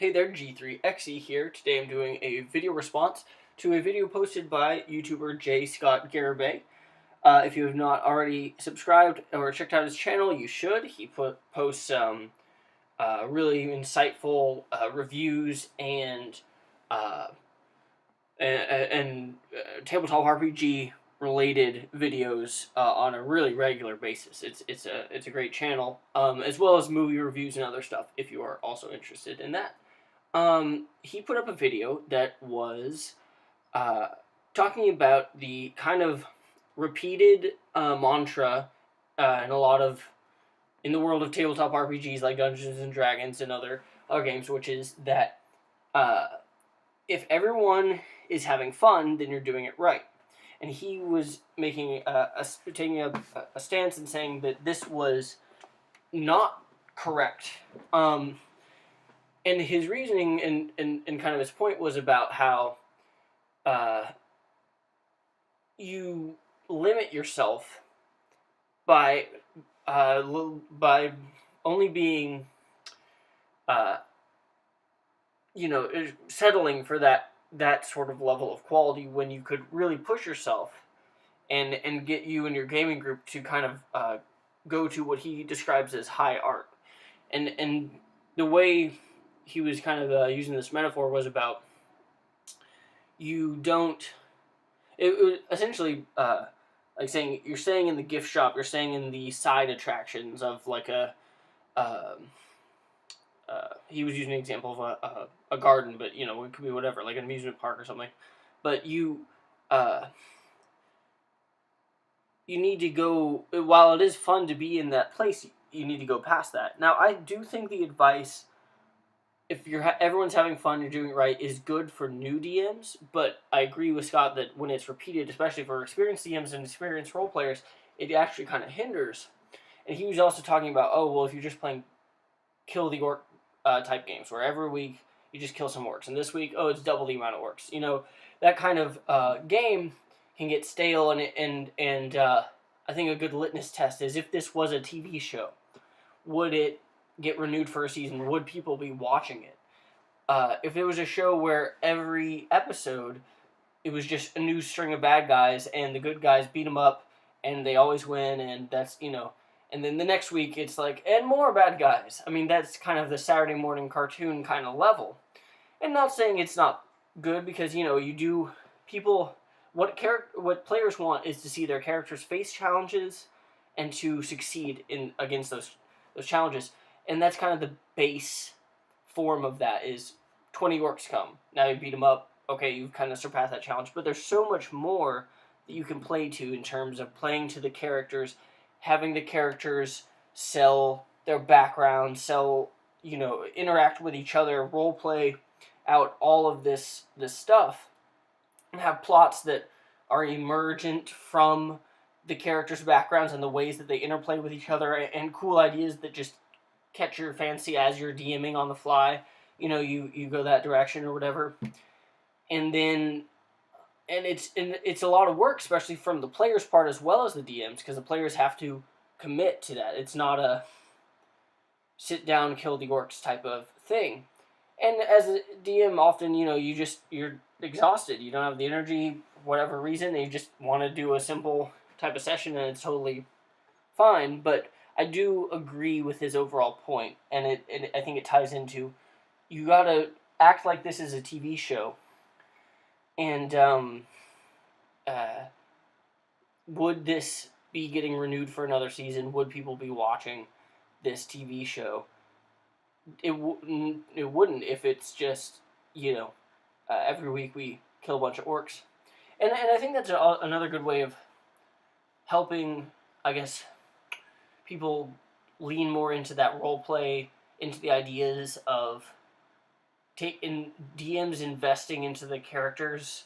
Hey there, G3XE here. Today I'm doing a video response to a video posted by YouTuber J. Scott Garibay. If you have not already subscribed or checked out his channel, you should. He posts really insightful reviews uh, and tabletop RPG related videos on a really regular basis. It's a great channel, as well as movie reviews and other stuff if you are also interested in that. He put up a video that was uh, talking about the kind of repeated mantra in the world of tabletop RPGs like Dungeons and Dragons and other games, which is that uh, if everyone is having fun, then you're doing it right. And he was taking a stance and saying that this was not correct. And his reasoning and kind of his point was about how you limit yourself by only being settling for that sort of level of quality when you could really push yourself and get you and your gaming group to kind of go to what he describes as high art. And the way he was kind of using this metaphor was about it was essentially like saying you're staying in the gift shop, you're staying in the side attractions of like he was using an example of a garden, but it could be whatever, like an amusement park or something. But you need to go, while it is fun to be in that place, you need to go past that. Now, I do think the advice, if everyone's having fun, you're doing it right, is good for new DMs, but I agree with Scott that when it's repeated, especially for experienced DMs and experienced role players, it actually kind of hinders. And he was also talking about, if you're just playing kill the orc type games, where every week you just kill some orcs, and this week, it's double the amount of orcs. That kind of game can get stale, and I think a good litmus test is if this was a TV show, would it get renewed for a season? Would people be watching it? If it was a show where every episode it was just a new string of bad guys and the good guys beat them up and they always win, and that's and then the next week it's like, and more bad guys. I mean, that's kind of the Saturday morning cartoon kind of level. And not saying it's not good, because what players want is to see their characters face challenges and to succeed against those challenges. And that's kind of the base form of that is 20 orcs come. Now you beat them up. Okay, you've kind of surpassed that challenge. But there's so much more that you can play to in terms of playing to the characters, having the characters sell their background, interact with each other, role play out all of this stuff, and have plots that are emergent from the characters' backgrounds and the ways that they interplay with each other, and cool ideas that just catch your fancy as you're DMing on the fly. You go that direction or whatever. And it's a lot of work, especially from the players' part as well as the DMs, because the players have to commit to that. It's not a sit down, kill the orcs type of thing. And as a DM, often, you're exhausted. You don't have the energy, whatever reason, and you just want to do a simple type of session, and it's totally fine. But I do agree with his overall point, and I think it ties into, you gotta act like this is a TV show. And would this be getting renewed for another season? Would people be watching this TV show? It wouldn't if it's just, every week we kill a bunch of orcs. And I think that's another good way of helping, I guess, people lean more into that role play, into the ideas of DMs investing into the characters,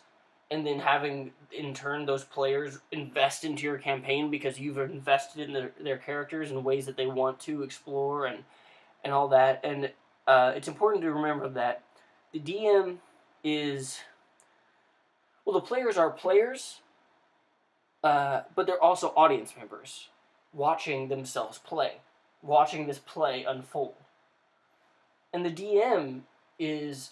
and then having, in turn, those players invest into your campaign because you've invested in their characters in ways that they want to explore and all that. And it's important to remember that the DM is... the players are players, but they're also audience members, watching themselves play, watching this play unfold. And the DM is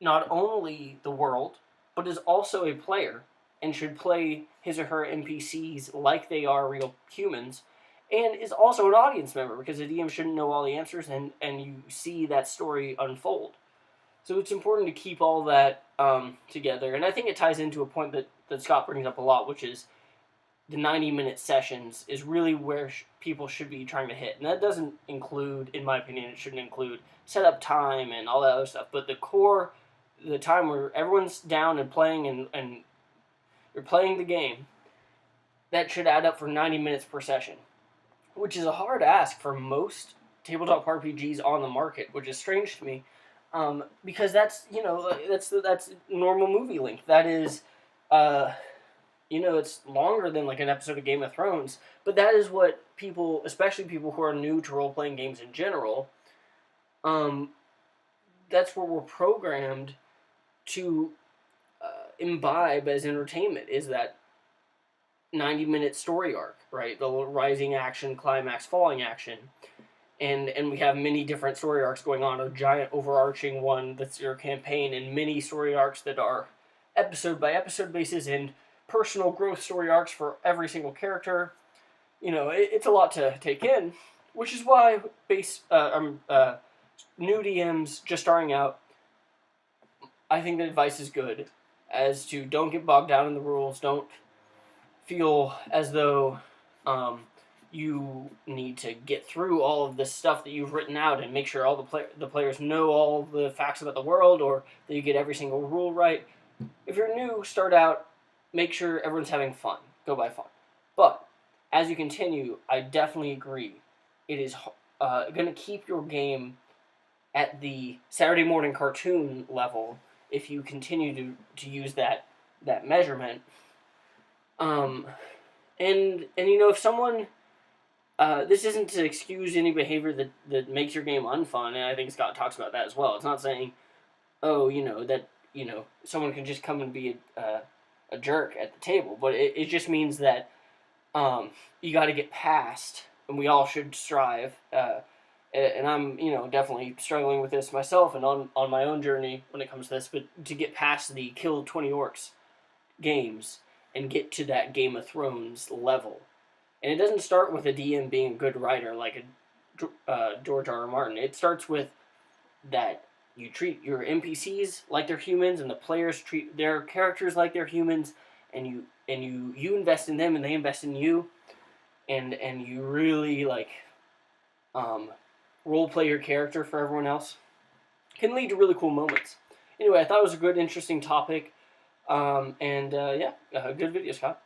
not only the world, but is also a player and should play his or her NPCs like they are real humans, and is also an audience member because the DM shouldn't know all the answers, and you see that story unfold. So it's important to keep all that together, and I think it ties into a point that Scott brings up a lot, which is the 90-minute sessions is really where people should be trying to hit. And that doesn't include, in my opinion, it shouldn't include setup time and all that other stuff. But the core, the time where everyone's down and playing and you're playing the game, that should add up for 90 minutes per session, which is a hard ask for most tabletop RPGs on the market, which is strange to me. Because that's, that's normal movie length. That is, it's longer than like an episode of Game of Thrones, but that is what people, especially people who are new to role-playing games in general, that's what we're programmed to imbibe as entertainment, is that 90-minute story arc, right? The rising action, climax, falling action. And we have many different story arcs going on, a giant overarching one that's your campaign, and many story arcs that are episode by episode basis, and personal growth story arcs for every single character. It's a lot to take in, which is why new DMs just starting out, I think the advice is good as to don't get bogged down in the rules. Don't feel as though you need to get through all of this stuff that you've written out and make sure all the players know all the facts about the world, or that you get every single rule right. If you're new, start out, make sure everyone's having fun. Go by fun. But as you continue, I definitely agree. It is going to keep your game at the Saturday morning cartoon level if you continue to use that measurement. And if someone, this isn't to excuse any behavior that makes your game unfun, and I think Scott talks about that as well. It's not saying, that someone can just come and be a jerk at the table, but it just means that you got to get past, and we all should strive. And I'm definitely struggling with this myself, and on my own journey when it comes to this, but to get past the kill 20 orcs games and get to that Game of Thrones level. And it doesn't start with a DM being a good writer like George R. R. Martin. It starts with that you treat your NPCs like they're humans, and the players treat their characters like they're humans, and you invest in them, and they invest in you, and you really role play your character for everyone else. Can lead to really cool moments. Anyway, I thought it was a good, interesting topic, good video, Scott.